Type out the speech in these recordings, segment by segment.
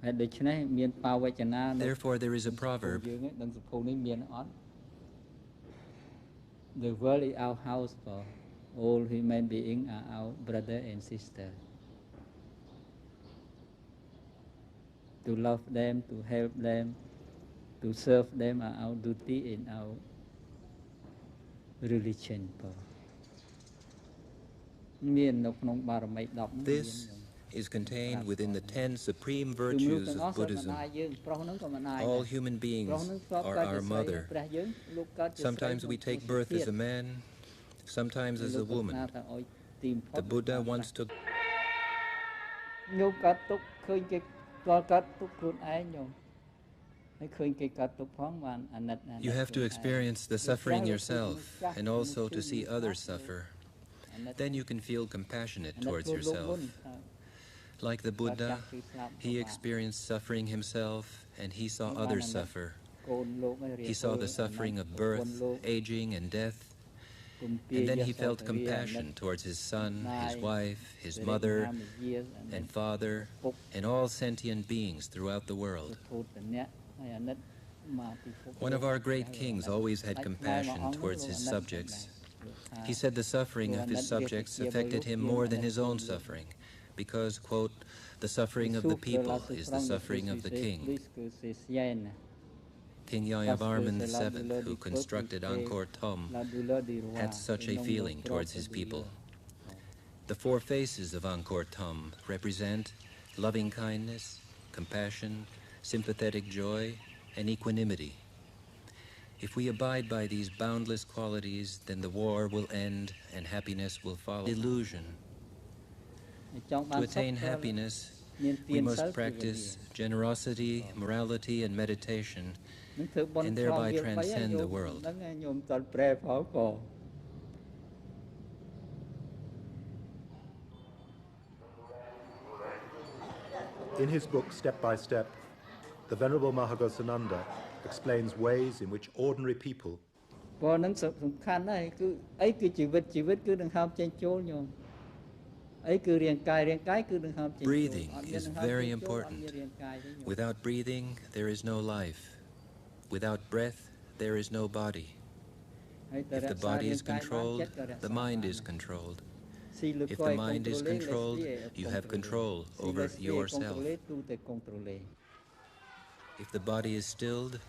Therefore, there is a proverb. The world is our house for all human beings are our brother and sister. To love them, to help them, to serve them are our duty in our religion. This is contained within the 10 supreme virtues of Buddhism. All human beings are our mother. Sometimes we take birth as a man, sometimes as a woman. The Buddha once took... You have to experience the suffering yourself and also to see others suffer. Then you can feel compassionate towards yourself. Like the Buddha, he experienced suffering himself and he saw others suffer. He saw the suffering of birth, aging, and death. And then he felt compassion towards his son, his wife, his mother, and father, and all sentient beings throughout the world. One of our great kings always had compassion towards his subjects. He said the suffering of his subjects affected him more than his own suffering, because, quote, the suffering of the people is the suffering of the king. King Yayavarman VII, who constructed Angkor Thom, had such a feeling towards his people. The 4 faces of Angkor Thom represent loving kindness, compassion, sympathetic joy, and equanimity. If we abide by these boundless qualities, then the war will end and happiness will follow. Illusion. To attain happiness, we must practice generosity, morality, and meditation, and thereby transcend the world. In his book, Step by Step, the Venerable Mahaghosananda explains ways in which ordinary people Breathing is very important. Without breathing, there is no life. Without breath, there is no body. If the body is controlled, the mind is controlled. If the mind is controlled, you have control over yourself. If the body is stilled,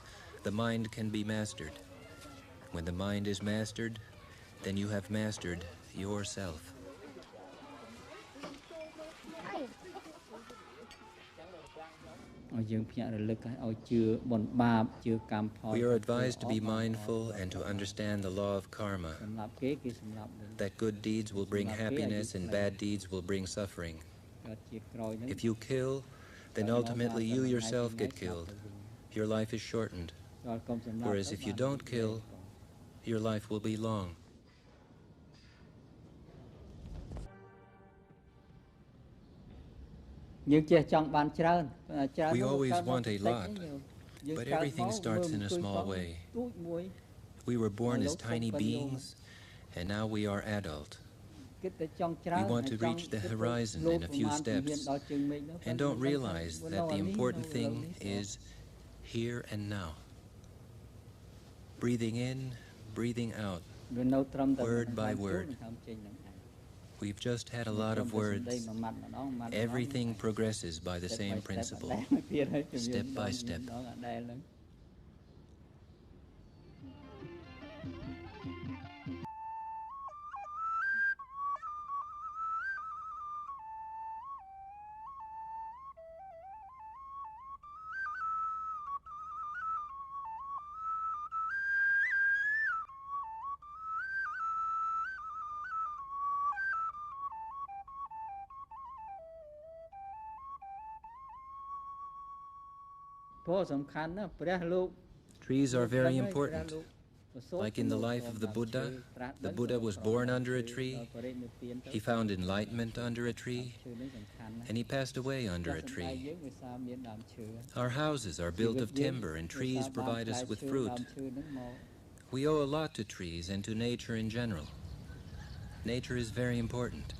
the mind can be mastered. When the mind is mastered, then you have mastered yourself. We are advised to be mindful and to understand the law of karma, that good deeds will bring happiness and bad deeds will bring suffering. If you kill, then ultimately you yourself get killed. Your life is shortened. Whereas if you don't kill, your life will be long. We always want a lot, but everything starts in a small way. We were born as tiny beings, and now we are adult. We want to reach the horizon in a few steps, and don't realize that the important thing is here and now. Breathing in, breathing out, word by word. We've just had a lot of words. Everything progresses by the same principle, step by step. Trees are very important. Like in the life of the Buddha was born under a tree, he found enlightenment under a tree, and he passed away under a tree. Our houses are built of timber, and trees provide us with fruit. We owe a lot to trees and to nature in general. Nature is very important.